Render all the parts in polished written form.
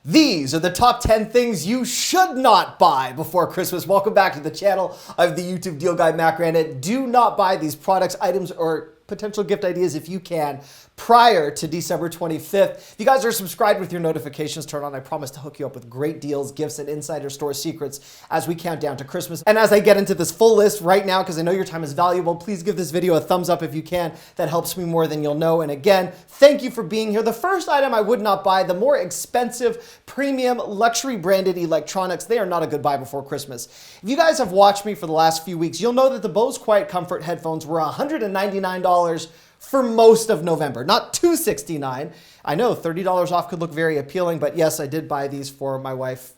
These are the top 10 things you should not buy before Christmas. Welcome back to the channel. I'm the YouTube deal guy, Matt Granite. Do not buy these products, items, or potential gift ideas if you can prior to December 25th. If you guys are subscribed with your notifications turned on, I promise to hook you up with great deals, gifts, and insider store secrets as we count down to Christmas. And as I get into this full list right now, because I know your time is valuable, please give this video a thumbs up if you can. That helps me more than you'll know. And again, thank you for being here. The first item I would not buy, the more expensive, premium, luxury branded electronics. They are not a good buy before Christmas. If you guys have watched me for the last few weeks, you'll know that the Bose Quiet Comfort headphones were $199 for most of November, not $269. I know $30 off could look very appealing, but yes, I did buy these for my wife.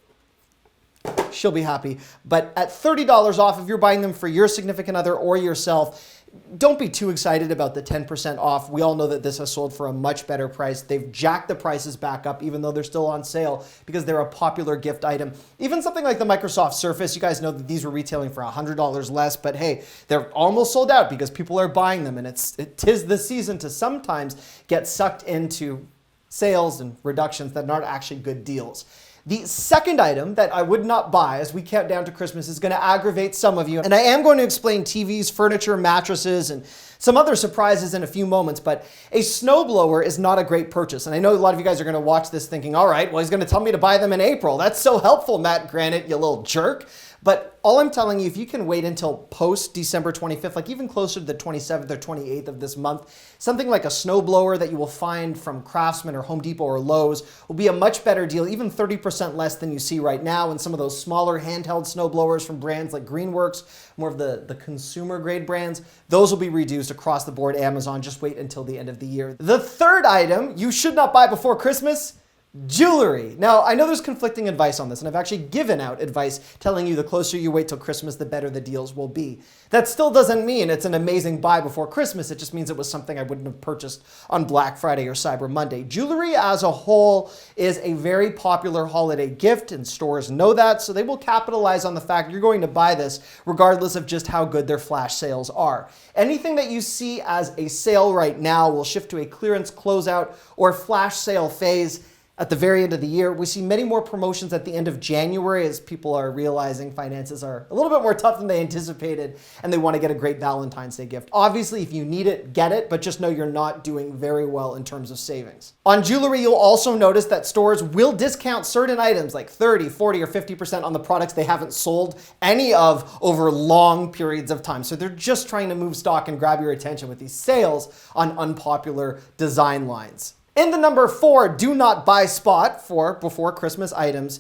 She'll be happy. But at $30 off, if you're buying them for your significant other or yourself, don't be too excited about the 10% off. We all know that this has sold for a much better price. They've jacked the prices back up, even though they're still on sale, because they're a popular gift item. Even something like the Microsoft Surface, you guys know that these were retailing for $100 less, but hey, they're almost sold out because people are buying them, and it is the season to sometimes get sucked into sales and reductions that aren't actually good deals. The second item that I would not buy as we count down to Christmas is going to aggravate some of you. And I am going to explain TVs, furniture, mattresses, and some other surprises in a few moments, but a snowblower is not a great purchase. And I know a lot of you guys are going to watch this thinking, all right, well, he's going to tell me to buy them in April. That's so helpful, Matt Granite, you little jerk. But all I'm telling you, if you can wait until post December 25th, like even closer to the 27th or 28th of this month, something like a snowblower that you will find from Craftsman or Home Depot or Lowe's will be a much better deal, even 30% less than you see right now. And some of those smaller handheld snowblowers from brands like Greenworks, more of the consumer grade brands, those will be reduced across the board. Amazon, just wait until the end of the year. The third item you should not buy before Christmas: jewelry. Now, I know there's conflicting advice on this, and I've actually given out advice telling you the closer you wait till Christmas, the better the deals will be. That still doesn't mean it's an amazing buy before Christmas. It just means it was something I wouldn't have purchased on Black Friday or Cyber Monday. Jewelry as a whole is a very popular holiday gift, and stores know that, so they will capitalize on the fact you're going to buy this regardless of just how good their flash sales are. Anything that you see as a sale right now will shift to a clearance, closeout, or flash sale phase at the very end of the year. We see many more promotions at the end of January as people are realizing finances are a little bit more tough than they anticipated and they want to get a great Valentine's Day gift. Obviously, if you need it, get it, but just know you're not doing very well in terms of savings. On jewelry, you'll also notice that stores will discount certain items like 30, 40, or 50% on the products they haven't sold any of over long periods of time. So they're just trying to move stock and grab your attention with these sales on unpopular design lines. In the number 4 do not buy spot for before Christmas items: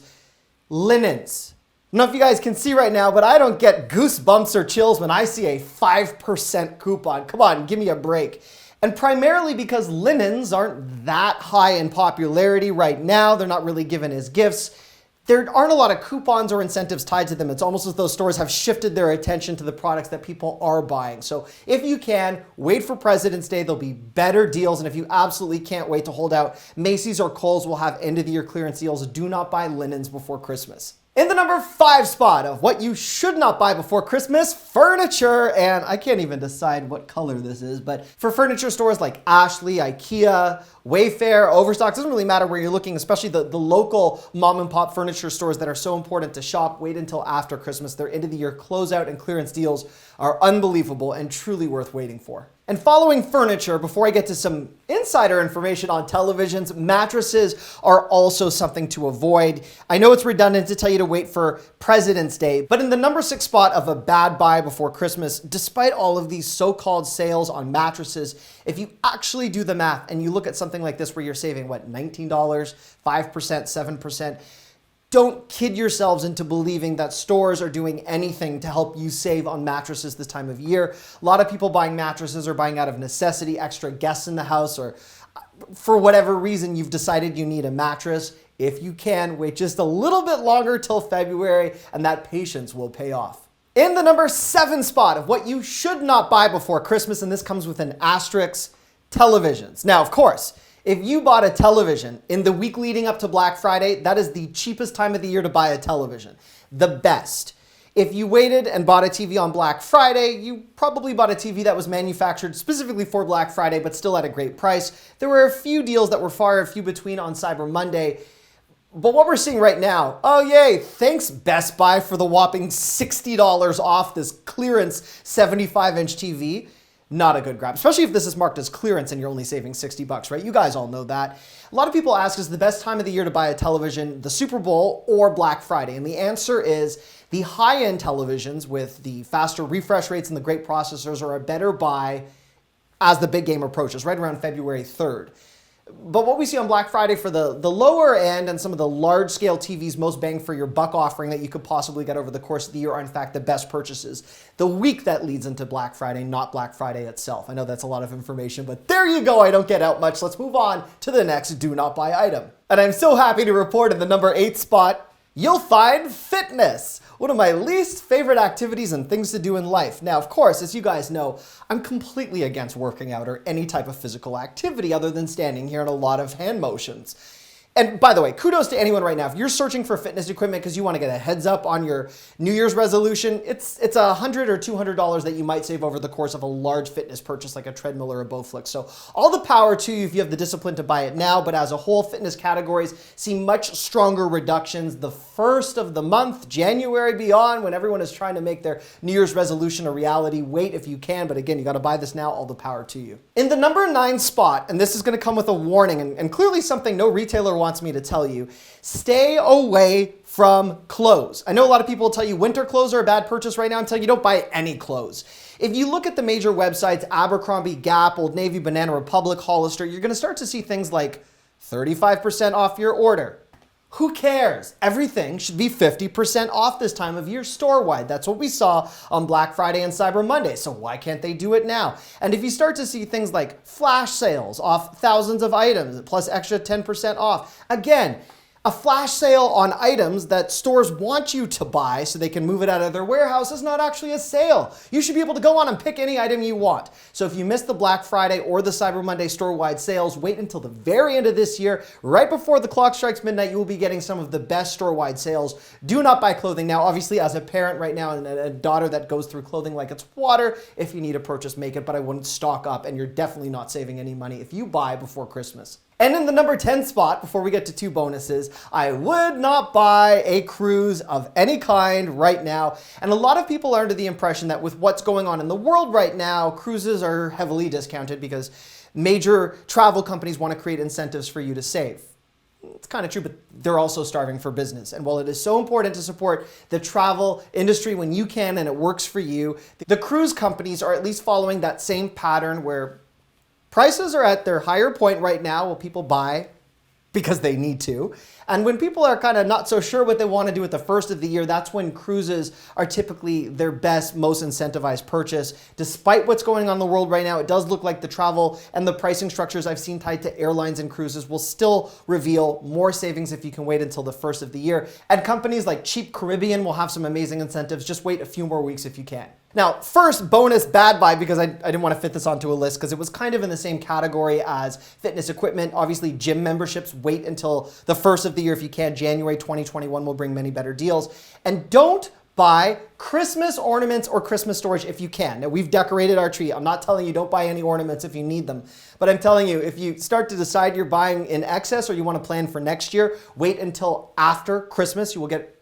linens. I don't know if you guys can see right now, but I don't get goosebumps or chills when I see a 5% coupon. Come on, give me a break. And primarily because linens aren't that high in popularity right now. They're not really given as gifts. There aren't a lot of coupons or incentives tied to them. It's almost as though stores have shifted their attention to the products that people are buying. So if you can, wait for President's Day. There'll be better deals. And if you absolutely can't wait to hold out, Macy's or Kohl's will have end of the year clearance deals. Do not buy linens before Christmas. In the number 5 spot of what you should not buy before Christmas: furniture. And I can't even decide what color this is, but for furniture stores like Ashley, IKEA, Wayfair, Overstock, doesn't really matter where you're looking, especially the local mom and pop furniture stores that are so important to shop, wait until after Christmas. Their end of the year closeout and clearance deals are unbelievable and truly worth waiting for. And following furniture, before I get to some insider information on televisions, mattresses are also something to avoid. I know it's redundant to tell you to wait for President's Day, but in the number 6 spot of a bad buy before Christmas, despite all of these so-called sales on mattresses, if you actually do the math and you look at something like this where you're saving, what, $19, 5%, 7%, don't kid yourselves into believing that stores are doing anything to help you save on mattresses this time of year. A lot of people buying mattresses are buying out of necessity, extra guests in the house, or for whatever reason you've decided you need a mattress. If you can, wait just a little bit longer till February, and that patience will pay off. In the number 7 spot of what you should not buy before Christmas, and this comes with an asterisk: televisions. Now, of course, if you bought a television in the week leading up to Black Friday, that is the cheapest time of the year to buy a television. The best. If you waited and bought a TV on Black Friday, you probably bought a TV that was manufactured specifically for Black Friday, but still at a great price. There were a few deals that were far and few between on Cyber Monday. But what we're seeing right now, oh yay, thanks Best Buy for the whopping $60 off this clearance 75-inch TV. Not a good grab, especially if this is marked as clearance and you're only saving 60 bucks, right? You guys all know that. A lot of people ask, is the best time of the year to buy a television the Super Bowl or Black Friday? And the answer is the high-end televisions with the faster refresh rates and the great processors are a better buy as the big game approaches, right around February 3rd. But what we see on Black Friday for the lower end and some of the large scale TVs, most bang for your buck offering that you could possibly get over the course of the year are in fact the best purchases. The week that leads into Black Friday, not Black Friday itself. I know that's a lot of information, but there you go. I don't get out much. Let's move on to the next do not buy item. And I'm so happy to report in the number 8 spot, you'll find fitness. One of my least favorite activities and things to do in life. Now, of course, as you guys know, I'm completely against working out or any type of physical activity other than standing here in a lot of hand motions. And by the way, kudos to anyone right now. If you're searching for fitness equipment because you want to get a heads up on your New Year's resolution, it's $100 or $200 that you might save over the course of a large fitness purchase like a treadmill or a Bowflex. So all the power to you if you have the discipline to buy it now, but as a whole, fitness categories see much stronger reductions the first of the month, January beyond, when everyone is trying to make their New Year's resolution a reality. Wait if you can, but again, you got to buy this now, all the power to you. In the number 9 spot, and this is going to come with a warning and clearly something no retailer wants me to tell you, stay away from clothes. I know a lot of people will tell you winter clothes are a bad purchase right now until you don't buy any clothes. If you look at the major websites, Abercrombie, Gap, Old Navy, Banana Republic, Hollister, you're going to start to see things like 35% off your order. Who cares? Everything should be 50% off this time of year store-wide. That's what we saw on Black Friday and Cyber Monday, so why can't they do it now? And if you start to see things like flash sales off thousands of items plus extra 10% off, again, a flash sale on items that stores want you to buy so they can move it out of their warehouse is not actually a sale. You should be able to go on and pick any item you want. So if you missed the Black Friday or the Cyber Monday store-wide sales, wait until the very end of this year. Right before the clock strikes midnight, you will be getting some of the best store-wide sales. Do not buy clothing now. Obviously, as a parent right now and a daughter that goes through clothing like it's water, if you need a purchase, make it, but I wouldn't stock up, and you're definitely not saving any money if you buy before Christmas. And in the number 10 spot, before we get to 2 bonuses, I would not buy a cruise of any kind right now. And a lot of people are under the impression that with what's going on in the world right now, cruises are heavily discounted because major travel companies want to create incentives for you to save. It's kind of true, but they're also starving for business. And while it is so important to support the travel industry when you can and it works for you, the cruise companies are at least following that same pattern where prices are at their higher point right now. Will people buy because they need to? And when people are kind of not so sure what they want to do at the first of the year, that's when cruises are typically their best, most incentivized purchase. Despite what's going on in the world right now, it does look like the travel and the pricing structures I've seen tied to airlines and cruises will still reveal more savings if you can wait until the first of the year. And companies like Cheap Caribbean will have some amazing incentives. Just wait a few more weeks if you can. Now, first bonus bad buy, because I didn't want to fit this onto a list because it was kind of in the same category as fitness equipment. Obviously, gym memberships, wait until the first of the year if you can. January 2021 will bring many better deals. And don't buy Christmas ornaments or Christmas storage if you can. Now, we've decorated our tree. I'm not telling you don't buy any ornaments if you need them, but I'm telling you, if you start to decide you're buying in excess or you want to plan for next year, wait until after Christmas. You will get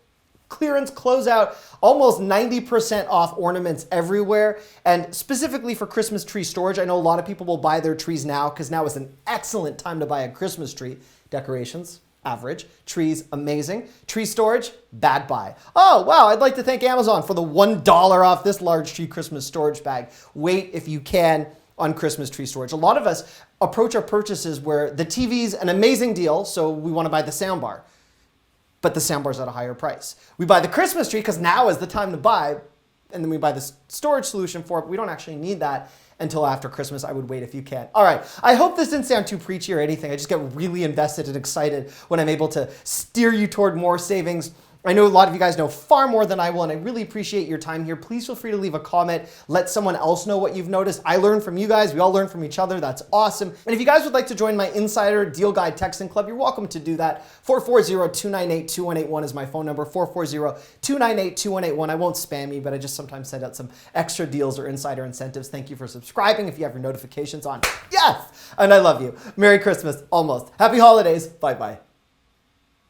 clearance closeout, almost 90% off ornaments everywhere. And specifically for Christmas tree storage, I know a lot of people will buy their trees now because now is an excellent time to buy a Christmas tree. Decorations, average. Trees, amazing. Tree storage, bad buy. Oh, wow, I'd like to thank Amazon for the $1 off this large tree Christmas storage bag. Wait if you can on Christmas tree storage. A lot of us approach our purchases where the TV's an amazing deal, so we want to buy the soundbar. But the soundbar's at a higher price. We buy the Christmas tree because now is the time to buy, and then we buy the storage solution for it, but we don't actually need that until after Christmas. I would wait if you can. All right, I hope this didn't sound too preachy or anything. I just get really invested and excited when I'm able to steer you toward more savings. I know a lot of you guys know far more than I will, and I really appreciate your time here. Please feel free to leave a comment. Let someone else know what you've noticed. I learn from you guys. We all learn from each other. That's awesome. And if you guys would like to join my Insider Deal Guide Texting Club, you're welcome to do that. 440-298-2181 is my phone number, 440-298-2181. I won't spam you, but I just sometimes send out some extra deals or insider incentives. Thank you for subscribing if you have your notifications on. Yes! And I love you. Merry Christmas, almost. Happy holidays. Bye-bye.